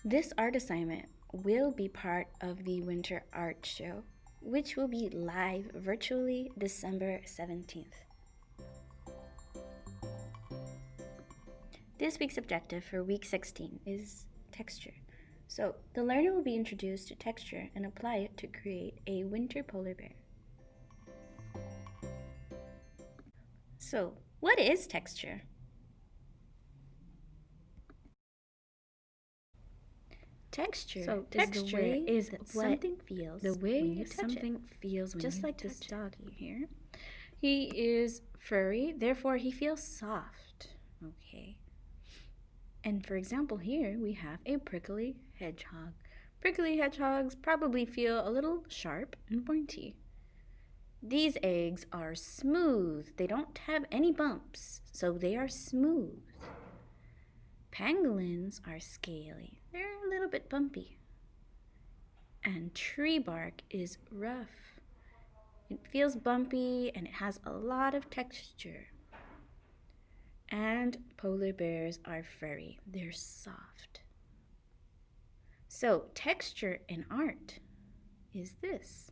This art assignment will be part of the Winter Art Show, which will be live virtually December 17th. This week's objective for week 16 is texture. So the learner will be introduced to texture and apply it to create a winter polar bear. So what is texture? Texture is what something feels when you touch it. Just like this doggy here. He is furry, therefore he feels soft. Okay. And for example, here we have a prickly hedgehog. Prickly hedgehogs probably feel a little sharp and pointy. These eggs are smooth. They don't have any bumps, so they are smooth. Pangolins are scaly. They're a little bit bumpy. And tree bark is rough. It feels bumpy and it has a lot of texture. And polar bears are furry. They're soft. So texture in art is this.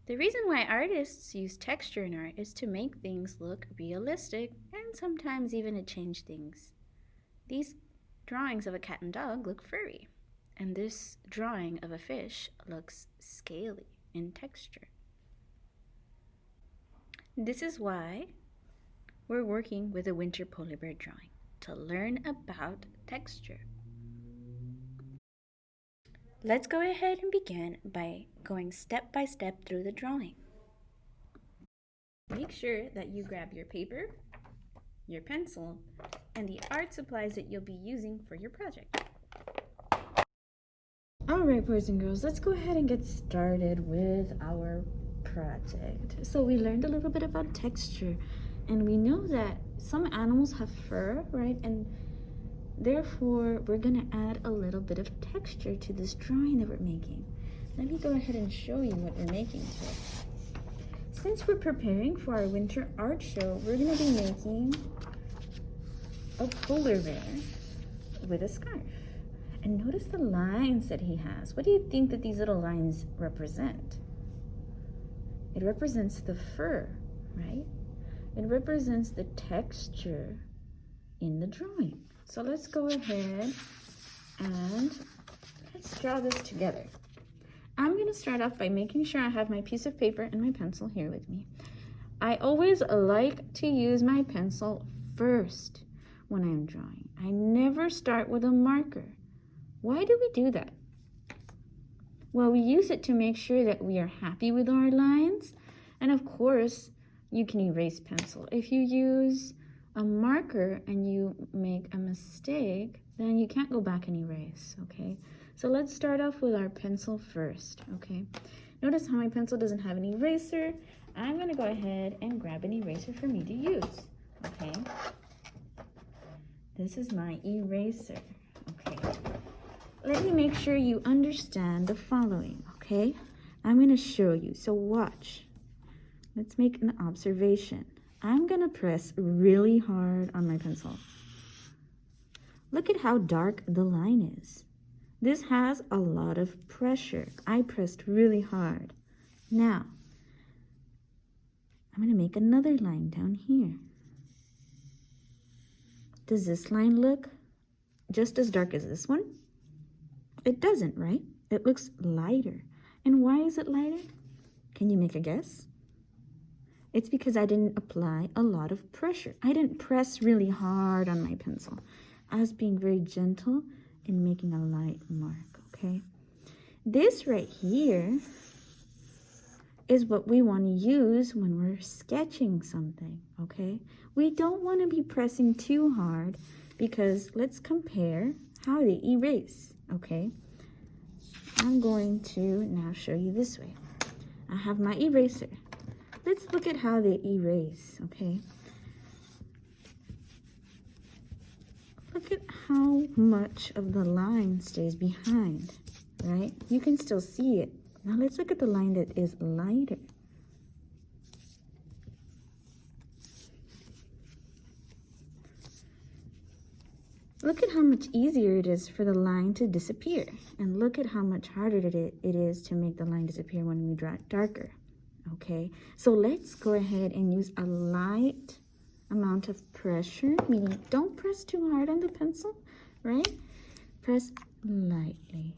The reason why artists use texture in art is to make things look realistic and sometimes even to change things. These drawings of a cat and dog look furry, and this drawing of a fish looks scaly in texture. This is why we're working with a winter polar bear drawing, to learn about texture. Let's go ahead and begin by going step by step through the drawing. Make sure that you grab your paper, your pencil, and the art supplies that you'll be using for your project. Alright, boys and girls, let's go ahead and get started with our project. So we learned a little bit about texture, and we know that some animals have fur, right? And therefore, we're gonna add a little bit of texture to this drawing that we're making. Let me go ahead and show you what we're making today. Since we're preparing for our winter art show, we're gonna be making a polar bear with a scarf. And notice the lines that he has. What do you think that these little lines represent? It represents the fur, right? It represents the texture in the drawing. So let's go ahead and let's draw this together. I'm going to start off by making sure I have my piece of paper and my pencil here with me. I always like to use my pencil first when I'm drawing. I never start with a marker. Why do we do that? Well, we use it to make sure that we are happy with our lines. And of course, you can erase pencil. If you use a marker and you make a mistake, then you can't go back and erase, okay? So let's start off with our pencil first, okay? Notice how my pencil doesn't have an eraser. I'm gonna go ahead and grab an eraser for me to use, okay? This is my eraser, okay? Let me make sure you understand the following, okay? I'm gonna show you, so watch. Let's make an observation. I'm gonna press really hard on my pencil. Look at how dark the line is. This has a lot of pressure. I pressed really hard. Now, I'm gonna make another line down here. Does this line look just as dark as this one? It doesn't, right? It looks lighter. And why is it lighter? Can you make a guess? It's because I didn't apply a lot of pressure. I didn't press really hard on my pencil. I was being very gentle and making a light mark, okay? This right here is what we want to use when we're sketching something, okay? We don't want to be pressing too hard because let's compare how they erase, okay? I'm going to now show you this way. I have my eraser. Let's look at how they erase, okay? Look at how much of the line stays behind, right? You can still see it. Now let's look at the line that is lighter. look at how much easier it is for the line to disappear. And look at how much harder it is to make the line disappear when we draw it darker. Okay, so let's go ahead and use a light amount of pressure, meaning don't press too hard on the pencil, right? Press lightly,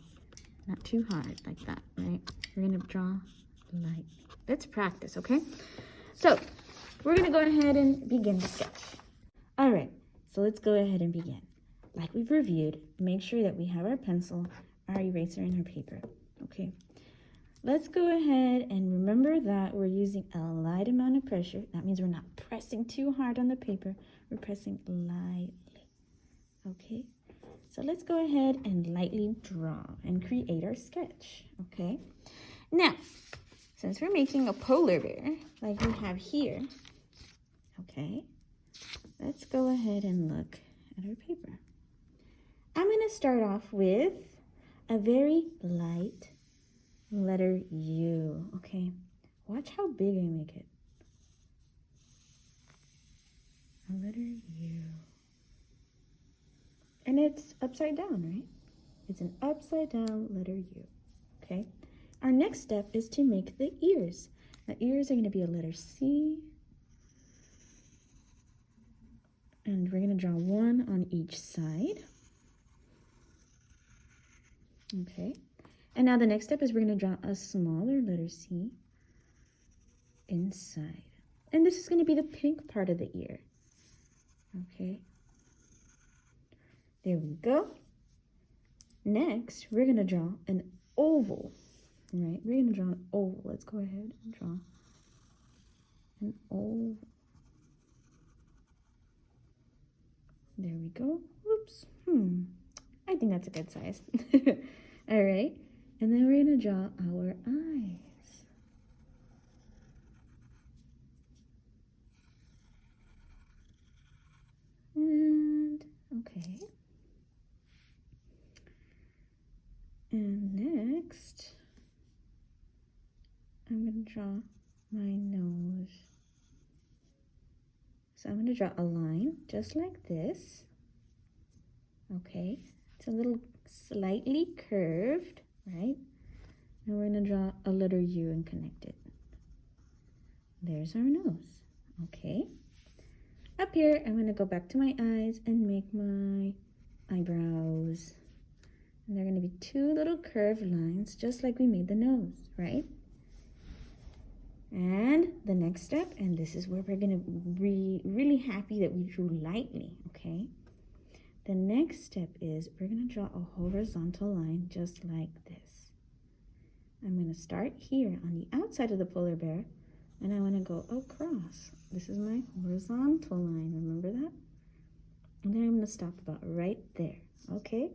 not too hard like that, right? We're gonna draw lightly. Let's practice, okay? So we're gonna go ahead and begin the sketch. All right, so let's go ahead and begin. Like we've reviewed, make sure that we have our pencil, our eraser, and our paper, okay? Let's go ahead and remember that we're using a light amount of pressure. That means we're not pressing too hard on the paper. We're pressing lightly, okay? So let's go ahead and lightly draw and create our sketch, okay? Now, since we're making a polar bear, like we have here, okay, let's go ahead and look at our paper. I'm going to start off with a very light letter U, okay? Watch how big I make it. A letter U. And it's upside down, right? It's an upside down letter U, okay? Our next step is to make the ears. The ears are going to be a letter C. And we're going to draw one on each side. Okay. And now the next step is we're going to draw a smaller letter C inside. And this is going to be the pink part of the ear. Okay. There we go. Next, we're going to draw an oval. Right? We're going to draw an oval. Let's go ahead and draw an oval. There we go. Whoops. I think that's a good size. All right. And then we're going to draw our eyes. And, okay. And next, I'm going to draw my nose. So I'm going to draw a line just like this. Okay. It's a little slightly curved, right? And we're going to draw a letter U and connect it. There's our nose. Okay. Up here, I'm going to go back to my eyes and make my eyebrows. And they're going to be two little curved lines, just like we made the nose, right? And the next step, and this is where we're going to be really happy that we drew lightly, okay? The next step is we're going to draw a horizontal line just like this. I'm going to start here on the outside of the polar bear, and I want to go across. This is my horizontal line, remember that? And then I'm going to stop about right there, okay?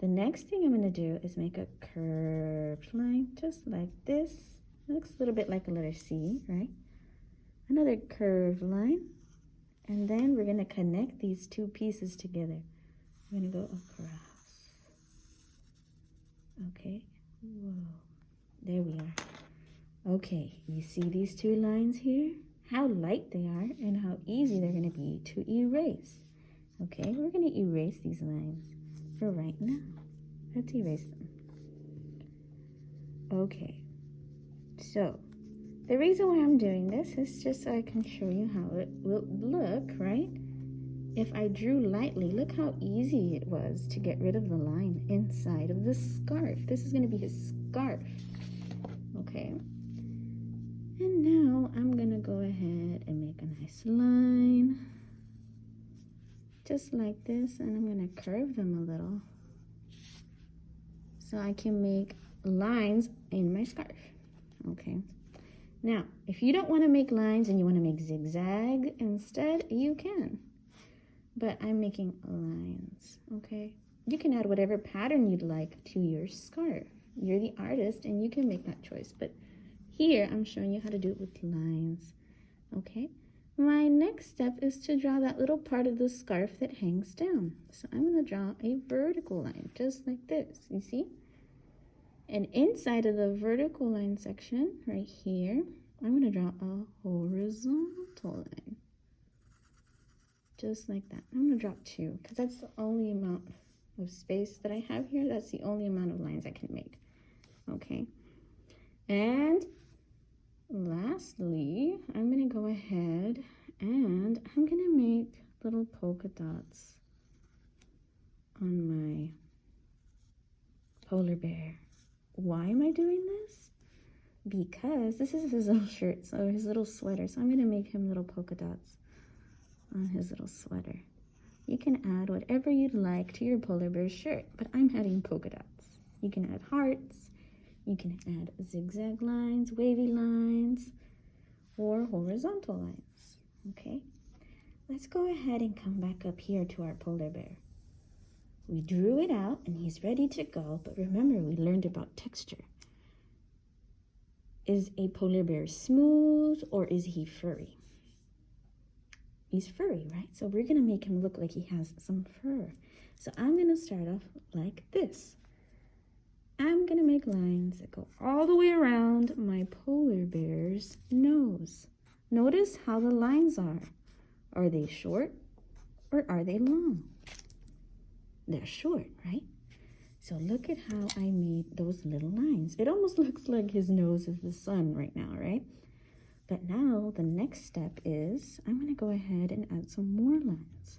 The next thing I'm going to do is make a curved line just like this. It looks a little bit like a letter C, right? Another curved line. And then we're going to connect these two pieces together. We're going to go across. Okay. Whoa. There we are. Okay. You see these two lines here? How light they are and how easy they're going to be to erase. Okay. We're going to erase these lines for right now. Let's erase them. Okay. So, the reason why I'm doing this is just so I can show you how it will look, right? If I drew lightly, look how easy it was to get rid of the line inside of the scarf. This is going to be his scarf. Okay. And now I'm going to go ahead and make a nice line. Just like this. And I'm going to curve them a little. So I can make lines in my scarf. Okay. Now, if you don't want to make lines and you want to make zigzag instead, you can. But I'm making lines, okay? You can add whatever pattern you'd like to your scarf. You're the artist and you can make that choice. But here, I'm showing you how to do it with lines, okay? My next step is to draw that little part of the scarf that hangs down. So I'm going to draw a vertical line, just like this, you see? And inside of the vertical line section, right here, I'm going to draw a horizontal line. just like that. I'm gonna drop 2 because that's the only amount of space that I have here. That's the only amount of lines I can make. Okay, and lastly, I'm gonna go ahead and I'm gonna make little polka dots on my polar bear. Why am I doing this? Because this is his little shirt, so his little sweater. So I'm gonna make him little polka dots on his little sweater. You can add whatever you'd like to your polar bear shirt, but I'm adding polka dots. You can add hearts, you can add zigzag lines, wavy lines, or horizontal lines, okay? Let's go ahead and come back up here to our polar bear. We drew it out and he's ready to go, but remember we learned about texture. Is a polar bear smooth or is he furry? He's furry, right? So we're gonna make him look like he has some fur. So I'm gonna start off like this. I'm gonna make lines that go all the way around my polar bear's nose. Notice how the lines are. Are they short or are they long? They're short, right? So look at how I made those little lines. It almost looks like his nose is the sun right now, right? But now the next step is I'm gonna go ahead and add some more lines.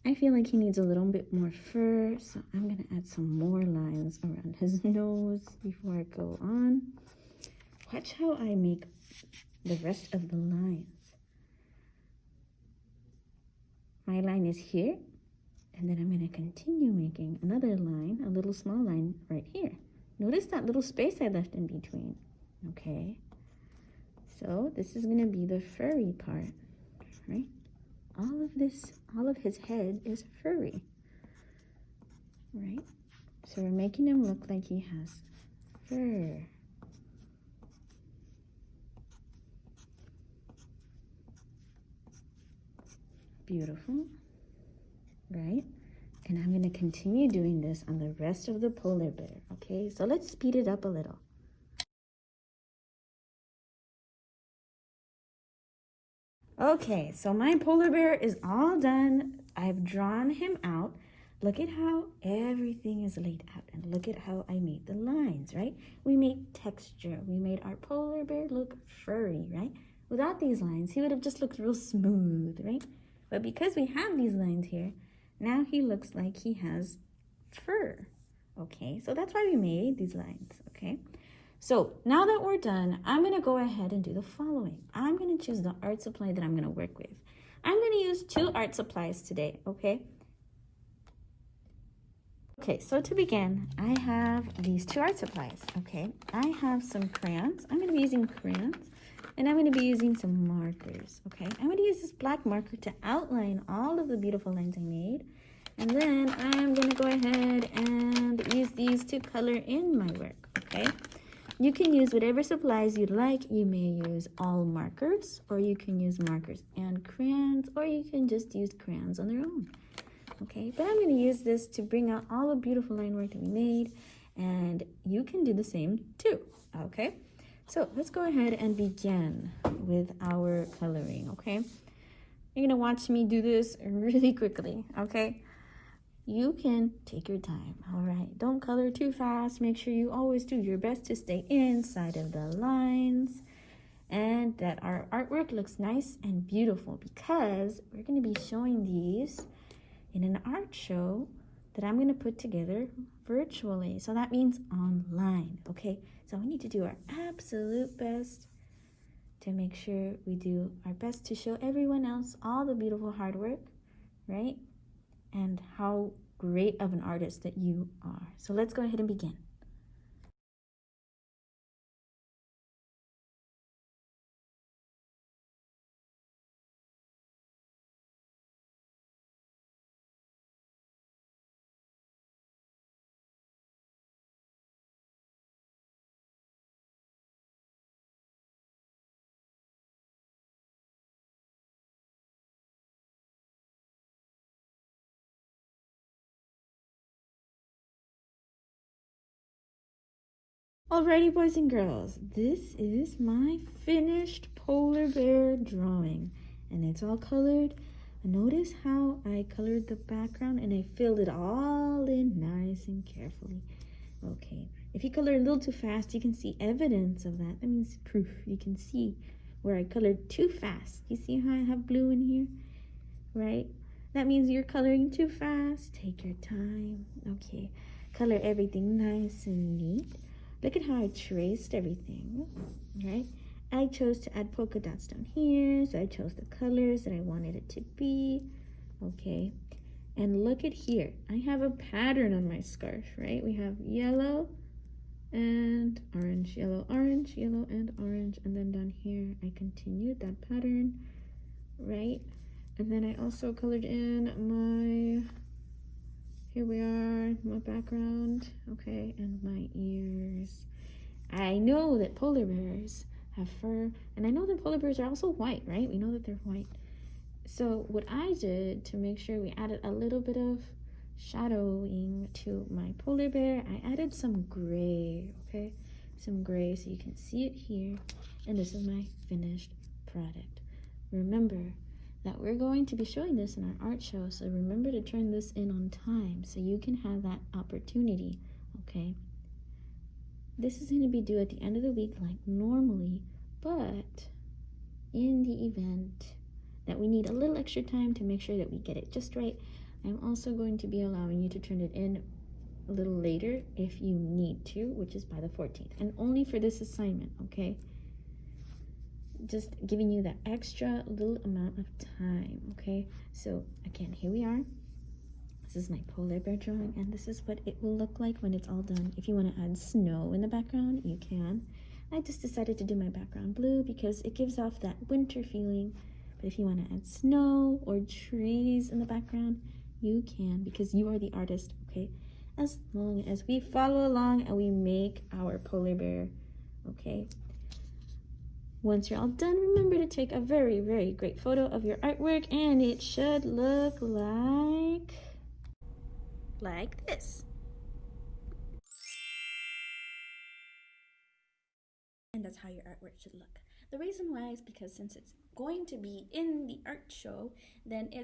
I feel like he needs a little bit more fur, so I'm gonna add some more lines around his nose before I go on. Watch how I make the rest of the lines. My line is here, and then I'm gonna continue making another line, a little small line right here. Notice that little space I left in between, okay? So this is gonna be the furry part, right? All of his head is furry, right? So we're making him look like he has fur. Beautiful, right? And I'm gonna continue doing this on the rest of the polar bear, okay? So let's speed it up a little. Okay, so my polar bear is all done. I've drawn him out. Look at how everything is laid out, and look at how I made the lines, right? We made texture. We made our polar bear look furry, right? Without these lines, he would have just looked real smooth, right? But because we have these lines here, now he looks like he has fur, okay? So that's why we made these lines, okay? So now that we're done, I'm gonna go ahead and do the following. I'm gonna choose the art supply that I'm gonna work with. I'm gonna use 2 art supplies today, okay? Okay, so to begin, I have these 2 art supplies, okay? I have some crayons. I'm gonna be using crayons, and I'm gonna be using some markers, okay? I'm gonna use this black marker to outline all of the beautiful lines I made. And then I'm gonna go ahead and use these to color in my work, okay? You can use whatever supplies you'd like. You may use all markers, or you can use markers and crayons, or you can just use crayons on their own. Okay, but I'm going to use this to bring out all the beautiful line work that we made, and you can do the same too. Okay, so let's go ahead and begin with our coloring. Okay, you're going to watch me do this really quickly. Okay, you can take your time. All right, don't color too fast. Make sure you always do your best to stay inside of the lines and that our artwork looks nice and beautiful, because we're going to be showing these in an art show that I'm going to put together virtually. So that means online, okay? So we need to do our absolute best to make sure we do our best to show everyone else all the beautiful hard work, right? And how great of an artist that you are. So let's go ahead and begin. Alrighty, boys and girls, this is my finished polar bear drawing. and it's all colored. Notice how I colored the background and I filled it all in nice and carefully. Okay, if you color a little too fast, you can see evidence of that. That means proof. You can see where I colored too fast. You see how I have blue in here, right? That means you're coloring too fast. Take your time. Okay, color everything nice and neat. Look at how I traced everything, right? I chose to add polka dots down here, so I chose the colors that I wanted it to be. Okay, and look at here. I have a pattern on my scarf, right? We have yellow and orange, yellow, and orange. And then down here, I continued that pattern, right? And then I also colored in here we are, my background, okay, and my ears. I know that polar bears have fur, and I know that polar bears are also white, right? We know that they're white. So what I did to make sure we added a little bit of shadowing to my polar bear, I added some gray, okay? Some gray so you can see it here, and this is my finished product. Remember that we're going to be showing this in our art show, so remember to turn this in on time so you can have that opportunity, okay? This is going to be due at the end of the week like normally, but in the event that we need a little extra time to make sure that we get it just right, I'm also going to be allowing you to turn it in a little later if you need to, which is by the 14th, and only for this assignment, okay? Just giving you that extra little amount of time, okay? So again, here we are. This is my polar bear drawing, and this is what it will look like when it's all done. If you want to add snow in the background, you can. I just decided to do my background blue because it gives off that winter feeling. But if you want to add snow or trees in the background, you can, because you are the artist, okay? As long as we follow along and we make our polar bear, okay? Once you're all done, remember to take a very, very great photo of your artwork, and it should look like this. And that's how your artwork should look. The reason why is because since it's going to be in the art show, then